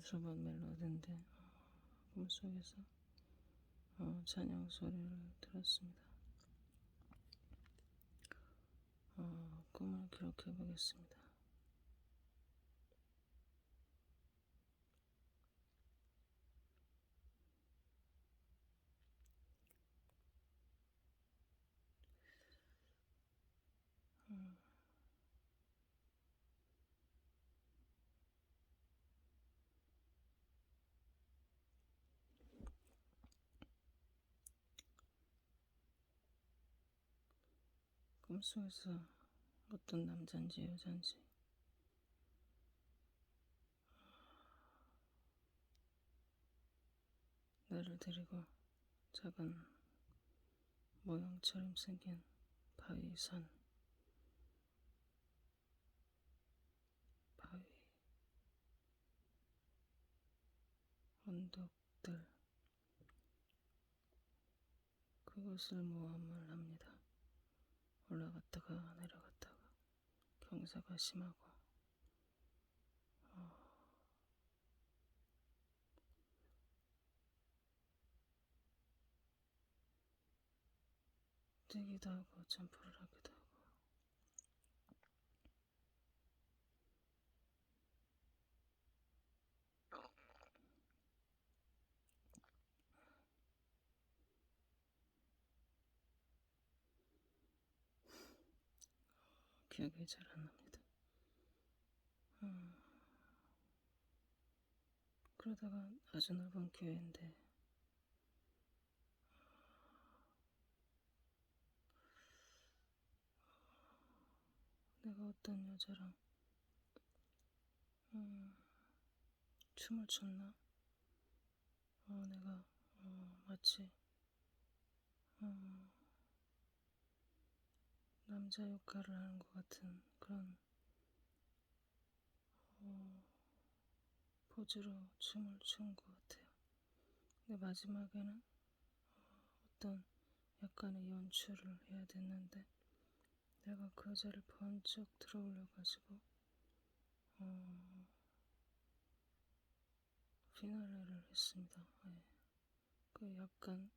자연스러운 멜로디인데 꿈속에서 찬양 소리를 들었습니다. 꿈을 기록해 보겠습니다. 꿈속에서 어떤 남자인지 여자인지 나를 데리고 작은 모형처럼 생긴 바위 산, 바위, 언덕들, 그것을 모험을 합니다. 올라갔다가 내려갔다가 경사가 심하고 뛰기도 하고 점프를 하기도 하고 기억이 잘 안 납니다. 그러다가 아주 넓은 교회인데 내가 어떤 여자랑 춤을 췄나? 내가 마치 남자 역할을 하는 것 같은 그런 포즈로 춤을 춘 것 같아요. 근데 마지막에는 어떤 약간의 연출을 해야 됐는데 내가 그 여자를 번쩍 들어올려가지고 피날레를 했습니다. 예. 그 약간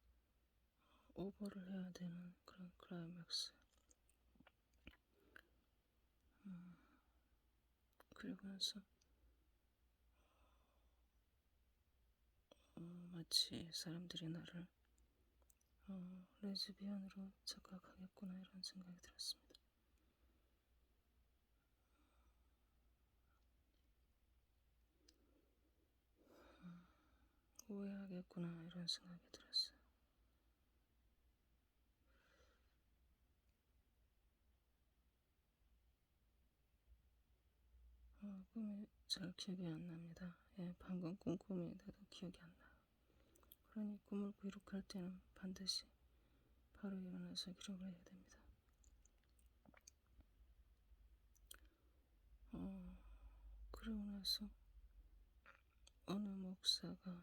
오버를 해야 되는 그런 클라이맥스. 그리고 나서 마치 사람들이 나를 레즈비언으로 착각하겠구나 이런 생각이 들었습니다. 오해하겠구나 이런 생각이 들었어요. 꿈이 잘 기억이 안 납니다. 예, 방금 꿈인데도 기억이 안 나요. 그러니 꿈을 기록할 때는 반드시 바로 일어나서 기록을 해야 됩니다. 그러고 나서 어느 목사가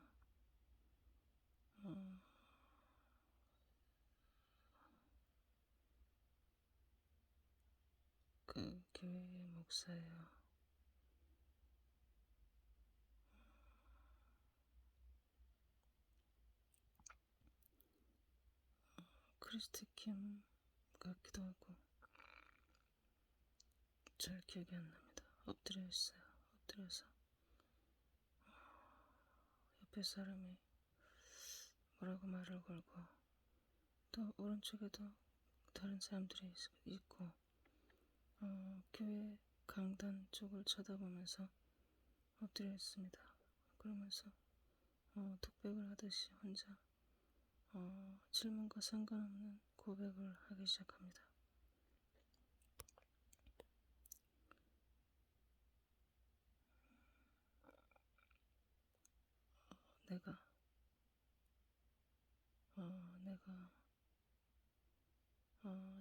그 교회의 목사예요. 크리스티 킴 같기도 하고 잘 기억이 안 납니다. 엎드려 있어요. 엎드려서 옆에 사람이 뭐라고 말을 걸고 또 오른쪽에도 다른 사람들이 있고 교회 강단 쪽을 쳐다보면서 엎드려 있습니다. 그러면서 독백을 하듯이 혼자 질문과 상관없는 고백을 하기 시작합니다. 내가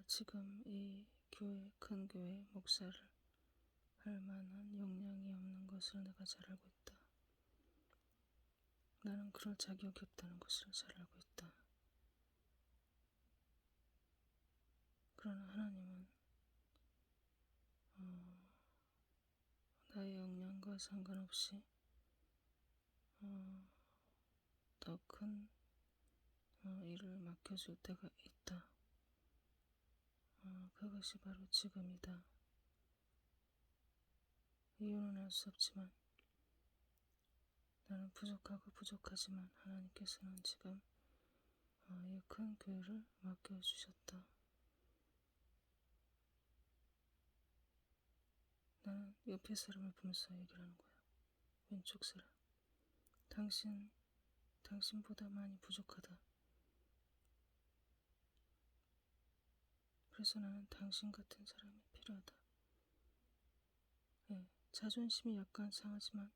지금 이 큰 교회 목사를 할 만한 역량이 없는 것을 내가 잘 알고 있다. 나는 그럴 자격이 없다는 것을 잘 알고 있다. 그러나 하나님은 나의 역량과 상관없이 더 큰 일을 맡겨줄 때가 있다. 그것이 바로 지금이다. 이유는 알 수 없지만 나는 부족하고 부족하지만 하나님께서는 지금 이 큰 교회를 맡겨주셨다. 나는 옆에 사람을 보면서 얘기를 하는 거야. 왼쪽 사람. 당신보다 많이 부족하다. 그래서 나는 당신 같은 사람이 필요하다. 예, 자존심이 약간 상하지만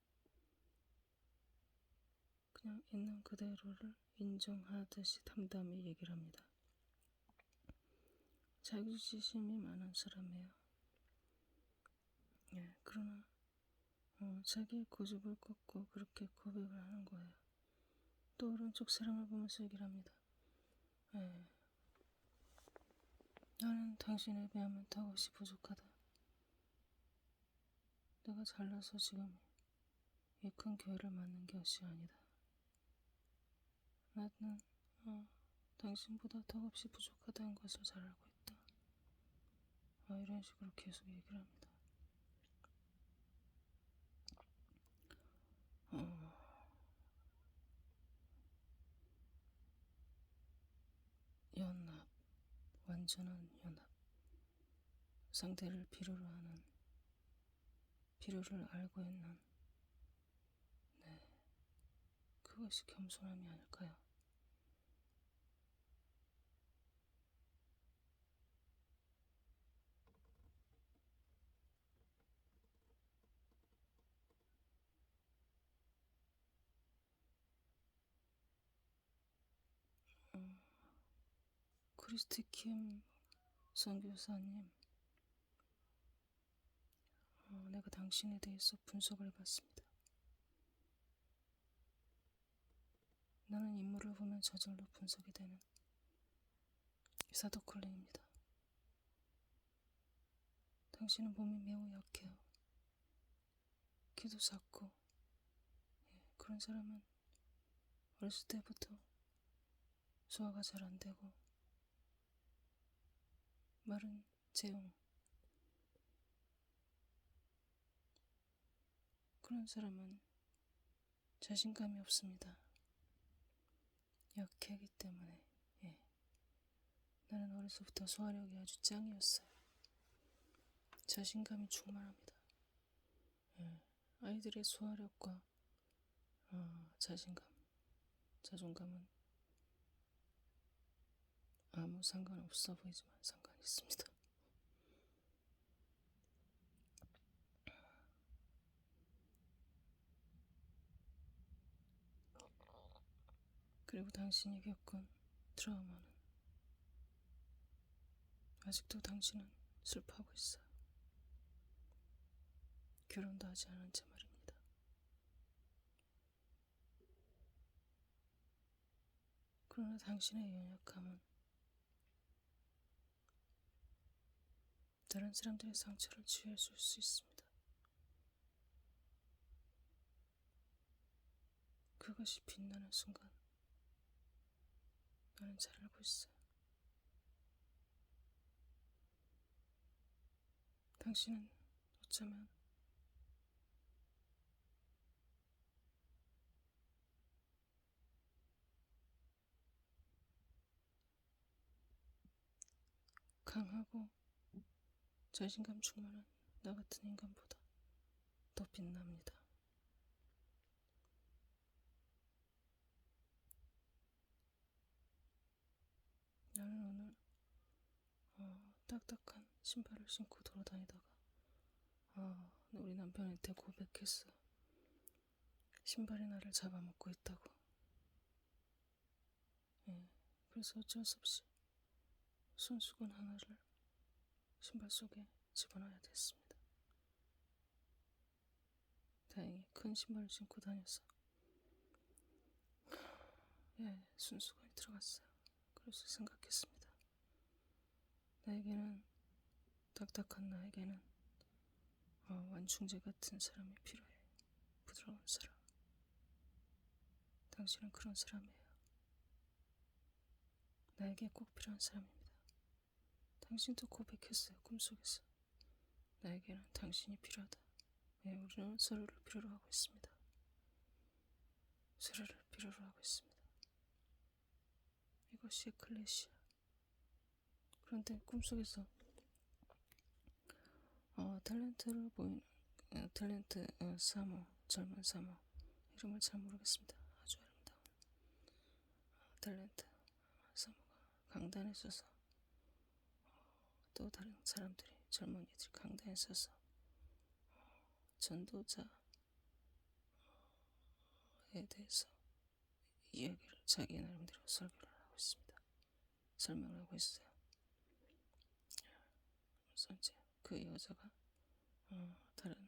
그냥 있는 그대로를 인정하듯이 담담히 얘기를 합니다. 자격지심이 많은 사람이에요. 예, 그러나 자기의 고집을 꺾고 그렇게 고백을 하는 거예요. 또 오른쪽 사람을 보면서 얘기를 합니다. 예, 나는 당신에 비하면 더없이 부족하다. 내가 잘나서 지금 이 큰 교회를 맡는 것이 아니다. 나는 당신보다 더없이 부족하다는 것을 잘 알고 있다. 이런 식으로 계속 얘기를 합니다. 연합, 완전한 연합. 상대를 필요로 하는, 필요를 알고 있는, 네, 그것이 겸손함이 아닐까요? 크리스티 킴 선교사님, 내가 당신에 대해서 분석을 해봤습니다. 나는 인물을 보면 저절로 분석이 되는 사도 콜린입니다. 당신은 몸이 매우 약해요. 키도 작고, 그런 사람은 어렸을 때부터 소화가 잘 안 되고 마른 체형, 그런 사람은 자신감이 없습니다. 약하기 때문에. 예. 나는 어려서부터 소화력이 아주 짱이었어요. 자신감이 충만합니다. 예. 아이들의 소화력과 자신감, 자존감은 아무 상관없어 보이지만 상관이 있습니다. 그리고 당신이 겪은 트라우마는 아직도 당신은 슬퍼하고 있어요. 결혼도 하지 않은 채 말입니다. 그러나 당신의 연약함은 다른 사람들의 상처를 치유해 줄 수 있습니다. 그것이 빛나는 순간 나는 잘 알고 있어요. 당신은 어쩌면 강하고 자신감 충만한 나 같은 인간보다 더 빛납니다. 나는 오늘 딱딱한 신발을 신고 돌아다니다가 우리 남편한테 고백했어. 신발이 나를 잡아먹고 있다고. 예, 그래서 어쩔 수 없이 손수건 하나를 신발 속에 집어넣어야 됐습니다. 다행히 큰 신발을 신고 다녀서 손수건이 들어갔어요. 그래서 생각했습니다. 나에게는, 딱딱한 나에게는 완충제 같은 사람이 필요해. 부드러운 사람. 당신은 그런 사람이에요. 나에게 꼭 필요한 사람입니다. 당신도 고백했어요, 꿈속에서. 나에게는 당신이 필요하다. 예, 우리는 서로를 필요로 하고 있습니다. 서로를 필요로 하고 있습니다. 이것이 에클레시아. 그런데 꿈속에서 탤런트를 보이는 탤런트 사모, 젊은 사모, 이름을 잘 모르겠습니다. 아주 아름다운 탤런트 사모가 강단에 서서 또 다른 사람들이, 젊은이들이 강단에 서서 전도자에 대해서 이야기를 자기 나름대로 설교를 하고 있습니다. 설명을 하고 있어요. 그래서 이제 그 여자가 다른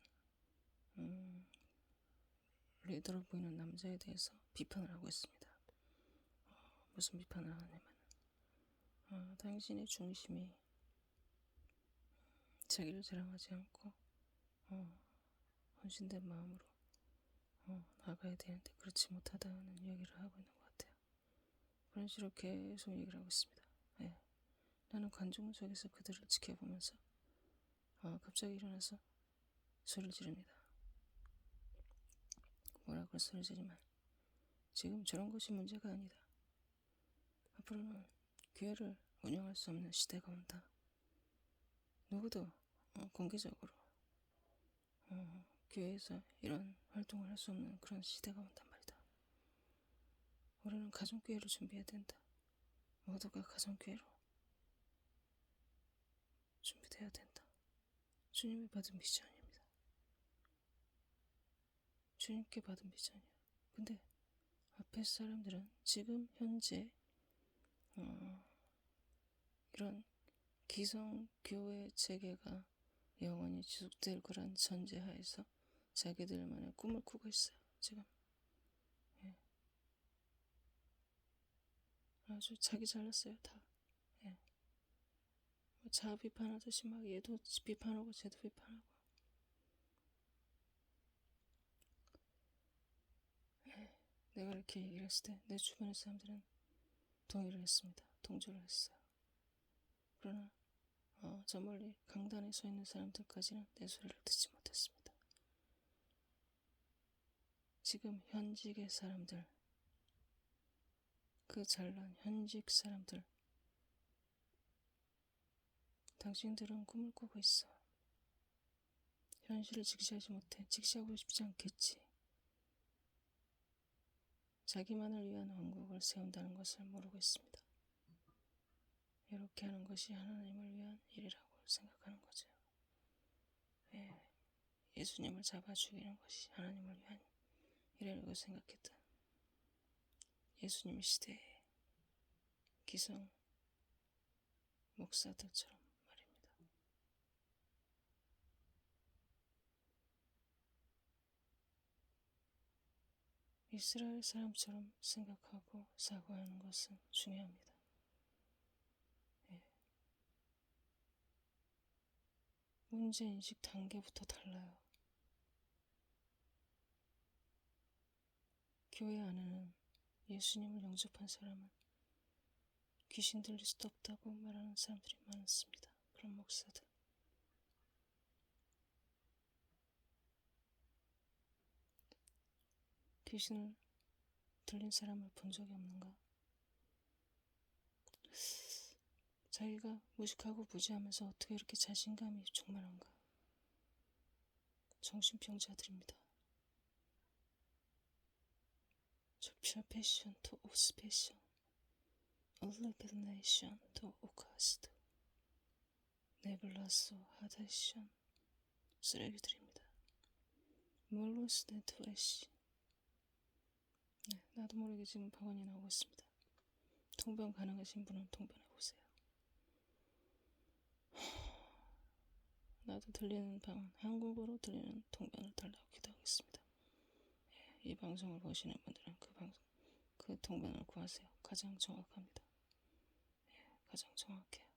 리더로 보이는 남자에 대해서 비판을 하고 있습니다. 무슨 비판을 하냐면 당신의 중심이 자기를 자랑하지 않고 헌신된 마음으로 나가야 되는데 그렇지 못하다는 이야기를 하고 있는 것 같아요. 그런 식으로 계속 얘기를 하고 있습니다. 예. 나는 관중석에서 그들을 지켜보면서 갑자기 일어나서 소리를 지릅니다. 뭐라고 소리를 지르면 지금 저런 것이 문제가 아니다. 앞으로는 교회를 운영할 수 없는 시대가 온다. 누구도 공개적으로 교회에서 이런 활동을 할 수 없는 그런 시대가 온단 말이다. 우리는 가정교회를 준비해야 된다. 모두가 가정교회로 준비되어야 된다. 주님이 받은 비전입니다. 주님께 받은 비전이야. 근데 앞에 사람들은 지금 현재 이런 기성교회 체계가 영원히 지속될 거란 전제하에서 자기들만의 꿈을 꾸고 있어요. 지금. 예. 아주 자기 잘났어요. 다. 예. 자 비판하듯이 막 얘도 비판하고 쟤도 비판하고. 예. 내가 이렇게 얘기를 했을 때 내 주변의 사람들은 동의를 했습니다. 동조를 했어요. 그러나 저 멀리 강단에 서 있는 사람들까지는 내 소리를 듣지 못했습니다. 지금 현직의 사람들, 그 잘난 현직 사람들, 당신들은 꿈을 꾸고 있어. 현실을 직시하지 못해. 직시하고 싶지 않겠지. 자기만을 위한 왕국을 세운다는 것을 모르고 있습니다. 이렇게 하는 것이 하나님을 위한 일이라고 생각하는 거죠. 예, 예수님을 잡아 죽이는 것이 하나님을 위한 일이라고 생각했던 예수님 시대의 기성 목사들처럼 말입니다. 이스라엘 사람처럼 생각하고 사고하는 것은 중요합니다. 예. 문제인식 단계부터 달라요. 교회 안에는 예수님을 영접한 사람은 귀신 들릴 수도 없다고 말하는 사람들이 많습니다. 그런 목사들. 귀신을 들린 사람을 본 적이 없는가? 자기가 무식하고 무지하면서 어떻게 이렇게 자신감이 충만한가? 정신병자들입니다. 적별 패션 또 오스 패션, 얼레베네이션 또 오카스트, 네블라스 하데션 쓰레기들입니다. 몰로스 네트레시. 네, 나도 모르게 지금 방언이 나오고 있습니다. 통변 가능하신 분은 통변해보세요. 나도 들리는 방언, 한국어로 들리는 통변을 달라고 기도하겠습니다. 이 방송을 보시는 분들은 그 통변을 구하세요. 가장 정확합니다. 가장 정확해요.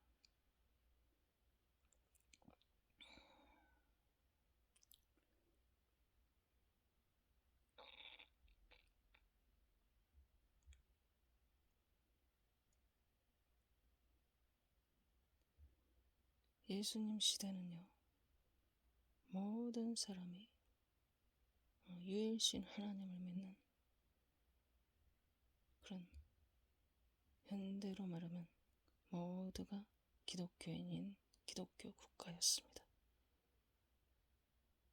예수님 시대는요, 모든 사람이 유일신 하나님을 믿는 그런, 현대로 말하면 모두가 기독교인인 기독교 국가였습니다.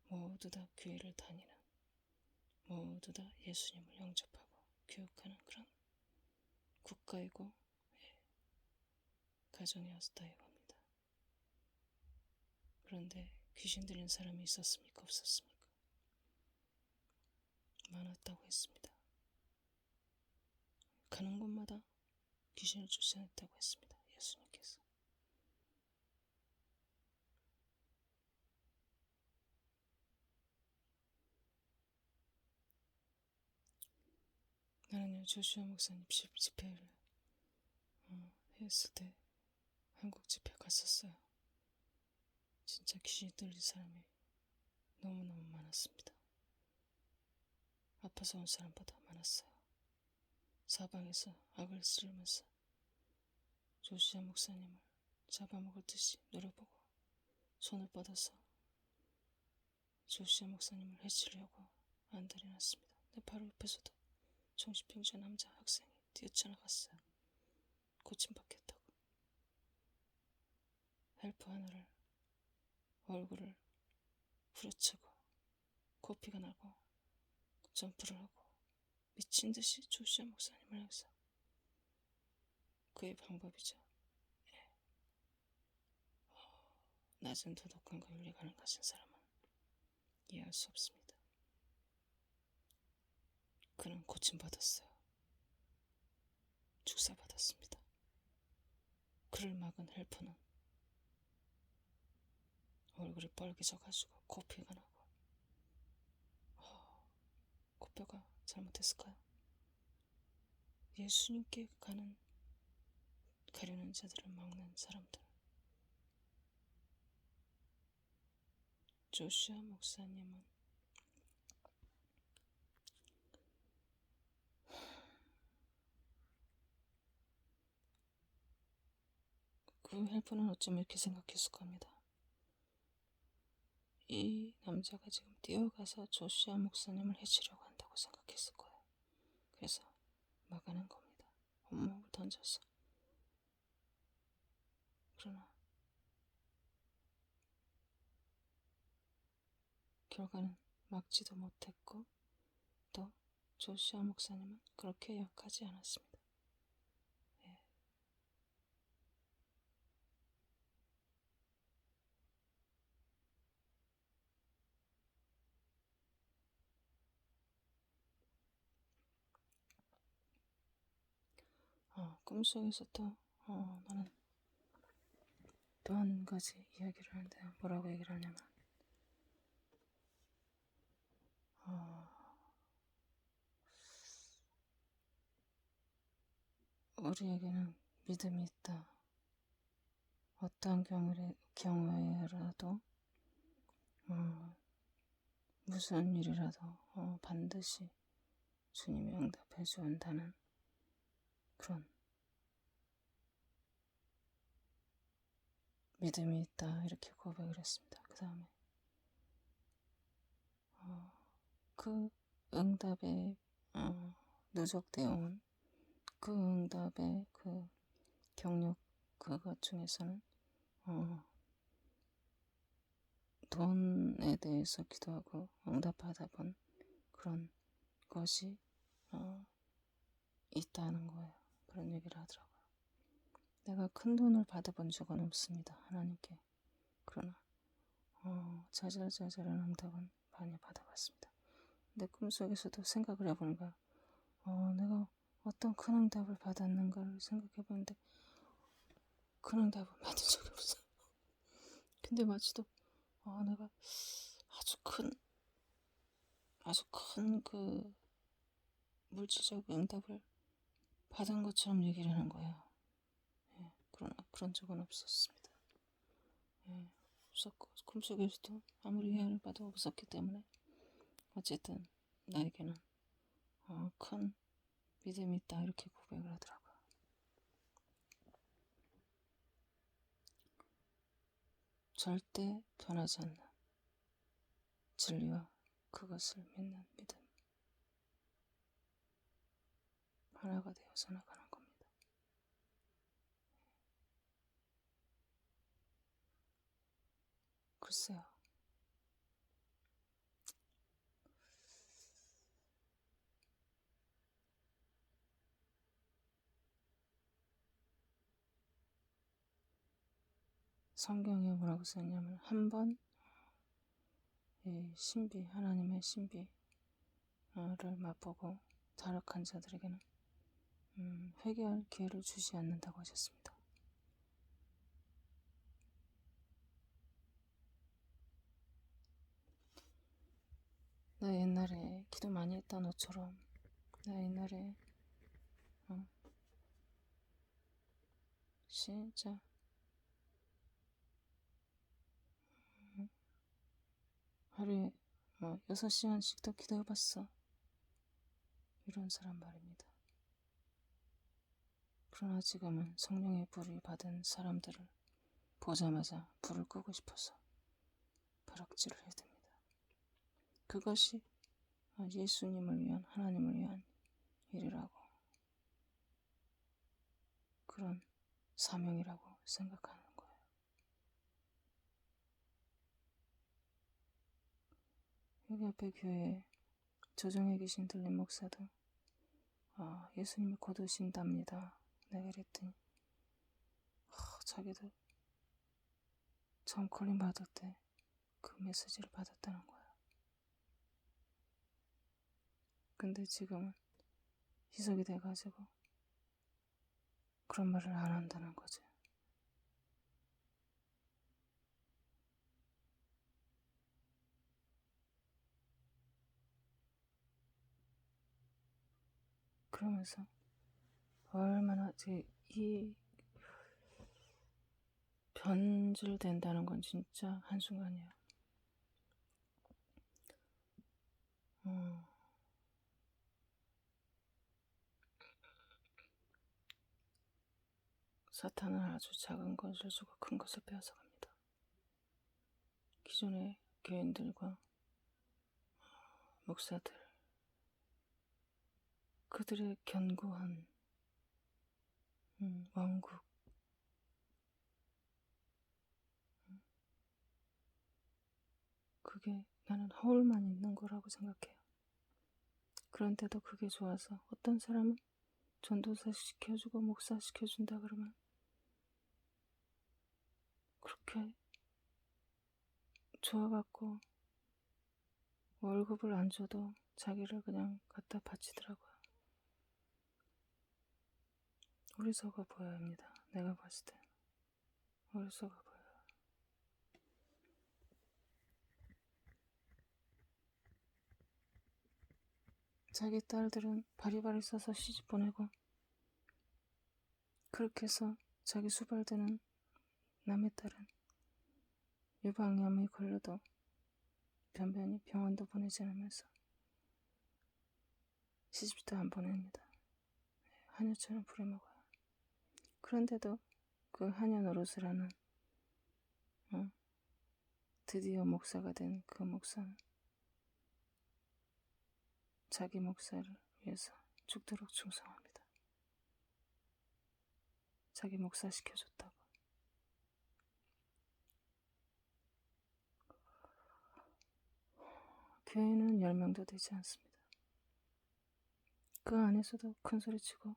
모두 다 교회를 다니는, 모두 다 예수님을 영접하고 교육하는 그런 국가이고 가정이었다 이겁니다. 그런데 귀신 들린 사람이 있었습니까? 없었습니까? 많았다고 했습니다. 가는 곳마다 귀신을 쫓아냈다고 했습니다. 예수님께서. 나는요, 조슈아 목사님 집회를 했을 때 한국 집회 갔었어요. 진짜 귀신 들린 사람이 너무너무 많았습니다. 아파서 온 사람보다 많았어요. 사방에서 악을 쓰면서 조시아 목사님을 잡아먹을 듯이 노려보고 손을 뻗어서 조시아 목사님을 해치려고 안달이 났습니다. 내 바로 옆에서도 정신병자 남자 학생이 뛰어쳐나갔어요. 고침받겠다고. 헬프 하나를 얼굴을 후려치고 코피가 나고 점프를 하고 미친듯이 조시아 목사님을 향해서, 그의 방법이죠. 낮은 도덕관과 윤리관을 가진 사람은 이해할 수 없습니다. 그는 고침받았어요. 주사받았습니다. 그를 막은 헬퍼는 얼굴이 빨개져가지고 코피가 나고, 코뼈가 잘못했을까요? 예수님께 가려는 자들을 막는 사람들. 조슈아 목사님은 그 헬퍼는 어쩜 이렇게 생각했을 겁니다. 이 남자가 지금 뛰어가서 조슈아 목사님을 해치려고 한다고 생각했을 거예요. 그래서 막아낸 겁니다. 온몸을 던져서. 그러나 결과는 막지도 못했고, 또 조슈아 목사님은 그렇게 약하지 않았습니다. 꿈속에서 또 나는 또 한 가지 이야기를 하는데, 뭐라고 얘기를 하냐면, 우리에게는 믿음이 있다. 어떠한 경우에라도 무슨 일이라도 반드시 주님이 응답해 주온다는 그런 믿음이 있다, 이렇게 고백을 했습니다. 그 다음에 그 응답에 누적되어 온 그 응답의 그 경력, 그것 중에서는 돈에 대해서 기도하고 응답받아 본 그런 것이 있다는 거예요. 그런 얘기를 하더라고요. 내가 큰 돈을 받아본 적은 없습니다, 하나님께. 그러나 자잘자잘한 응답은 많이 받아봤습니다. 내 꿈속에서도 생각을 해보니까 내가 어떤 큰 응답을 받았는가를 생각해보는데, 큰 응답은 받은 적이 없어요. 근데 마치도 내가 아주 큰 그 물질적 응답을 받은 것처럼 얘기를 하는 거예요. 그러나 그런 적은 없었습니다. 없었고, 꿈속에서도 아무리 해를 봐도 없었기 때문에 어쨌든 나에게는 큰 믿음이 있다, 이렇게 고백을 하더라고요. 절대 변하지 않는 진리와 그것을 믿는 믿음, 하나가 되어서 나가는 겁니다. 글쎄요. 성경에 뭐라고 써있냐면 한번 이 신비, 하나님의 신비를 맛보고 타락한 자들에게는 회개할 기회를 주지 않는다고 하셨습니다. 나 옛날에 기도 많이 했다 너처럼 나 옛날에 진짜 하루에 6시간씩 더 기도해봤어. 이런 사람 말입니다. 그러나 지금은 성령의 불이 받은 사람들을 보자마자 불을 끄고 싶어서 벼락질을 해댑니다. 그것이 예수님을 위한, 하나님을 위한 일이라고, 그런 사명이라고 생각하는 거예요. 여기 앞에 교회에 조정에 계신 들림 목사도 예수님이 곧 오신답니다. 내가 이랬더니 자기도 처음 걸림 받을 때 그 메시지를 받았다는 거야. 근데 지금은 희석이 돼가지고 그런 말을 안 한다는 거지. 그러면서 얼마나 이 변질된다는 건 진짜 한순간이야. 사탄은 아주 작은 것을 주고 큰 것을 빼앗아갑니다. 기존의 교인들과 목사들, 그들의 견고한 왕국, 그게 나는 허울만 있는 거라고 생각해요. 그런데도 그게 좋아서 어떤 사람은 전도사 시켜주고 목사 시켜준다 그러면 그렇게 좋아갖고 월급을 안 줘도 자기를 그냥 갖다 바치더라고요. 어리석어 보여야 합니다. 내가 봤을 때 어리석어 보여요. 자기 딸들은 바리바리 써서 시집 보내고 그렇게 해서 자기 수발되는 남의 딸은 유방암이 걸려도 변변히 병원도 보내지 않으면서 시집도 안 보냅니다. 하녀처럼 부려먹어요. 그런데도 그 하녀 노릇을 하는 드디어 목사가 된 그 목사는 자기 목사를 위해서 죽도록 충성합니다. 자기 목사 시켜줬다고. 교회는 10명도 되지 않습니다. 그 안에서도 큰 소리치고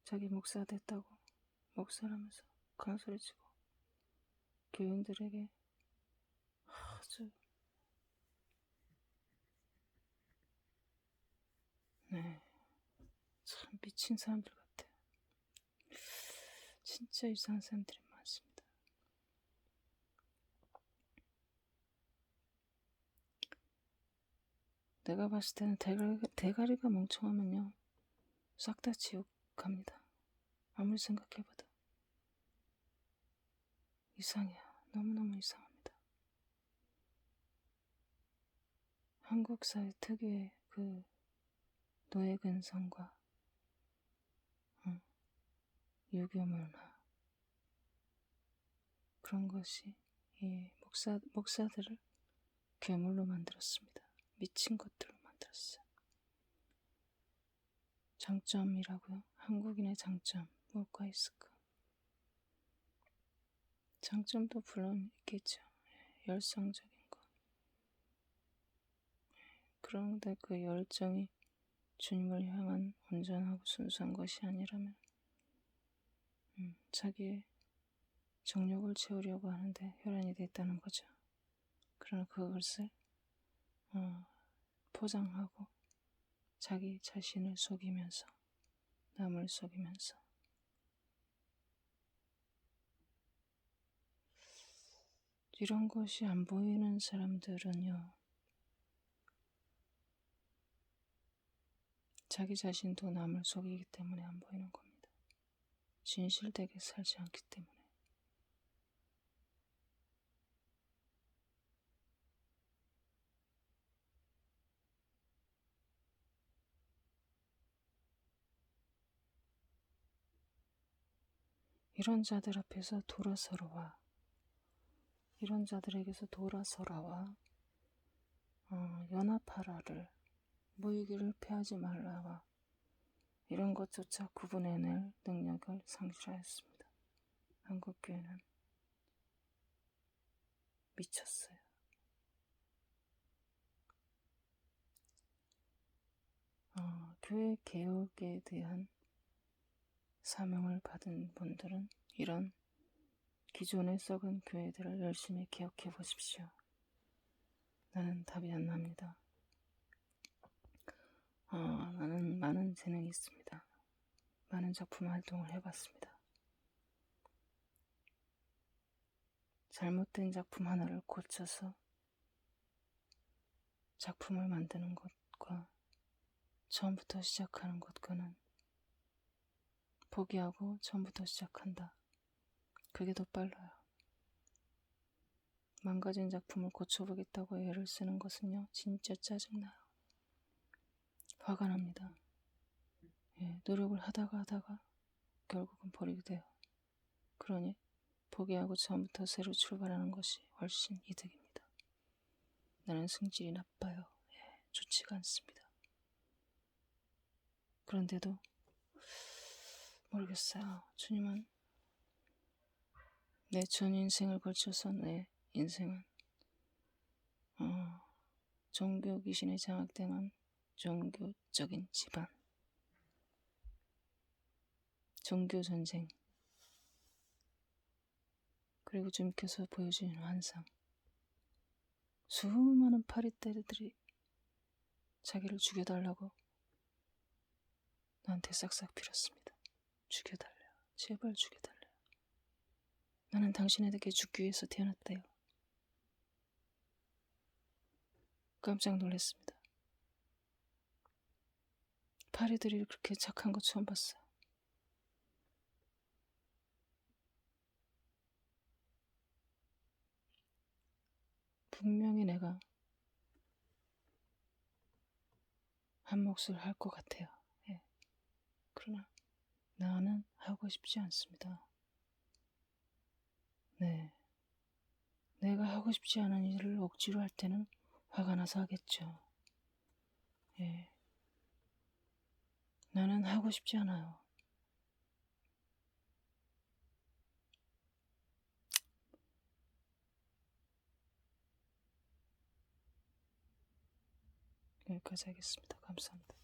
자기 목사 됐다고 목사라면서 큰 소리치고 교인들에게 아주 참 미친 사람들 같아요. 진짜 이상한 사람들이 많습니다. 내가 봤을 때는 대가리가 멍청하면요 싹 다 지옥 갑니다. 아무리 생각해봐도 이상해요. 너무너무 이상합니다. 한국 사회 특유의 그 노예 근성과 유교 문화, 그런 것이 이 목사들을 괴물로 만들었습니다. 미친 것들로 만들었어요. 장점이라고요? 한국인의 장점 뭐가 있을까? 장점도 물론 있겠죠. 열성적인 거. 그런데 그 열정이 주님을 향한 온전하고 순수한 것이 아니라면 자기의 정욕을 채우려고 하는데 혈안이 됐다는 거죠. 그러나 그것을 포장하고 자기 자신을 속이면서 남을 속이면서 이런 것이 안 보이는 사람들은요, 자기 자신도 남을 속이기 때문에 안 보이는 겁니다. 진실되게 살지 않기 때문에. 이런 자들 앞에서 돌아서러와. 이런 자들에게서 돌아서라와. 연합하라를, 모이기를 패하지 말라와. 이런 것조차 구분해낼 능력을 상실하였습니다. 한국교회는 미쳤어요. 교회 개혁에 대한 사명을 받은 분들은 이런 기존의 썩은 교회들을 열심히 개혁해 보십시오. 나는 답이 안 납니다. 나는 많은 재능이 있습니다. 많은 작품 활동을 해봤습니다. 잘못된 작품 하나를 고쳐서 작품을 만드는 것과 처음부터 시작하는 것과는 포기하고 처음부터 시작한다. 그게 더 빨라요. 망가진 작품을 고쳐보겠다고 애를 쓰는 것은요, 진짜 짜증나요. 화가 납니다. 노력을 하다가 결국은 버리게 돼요. 그러니 포기하고 처음부터 새로 출발하는 것이 훨씬 이득입니다. 나는 성질이 나빠요. 좋지가 않습니다. 그런데도 모르겠어요. 주님은 내 전 인생을 걸쳐서 내 인생은 종교 귀신에 장악당한 종교적인 집안, 종교 전쟁, 그리고 주님께서 보여주는 환상, 수많은 파리떼들이 자기를 죽여달라고 나한테 싹싹 빌었습니다. 죽여달래요. 제발 죽여달래요. 나는 당신에게 죽기 위해서 태어났대요. 깜짝 놀랐습니다. 파리들이 그렇게 착한 거 처음 봤어요. 분명히 내가 한 몫을 할 것 같아요. 그러나 나는 하고 싶지 않습니다. 내가 하고 싶지 않은 일을 억지로 할 때는 화가 나서 하겠죠. 나는 하고 싶지 않아요. 여기까지 하겠습니다. 감사합니다.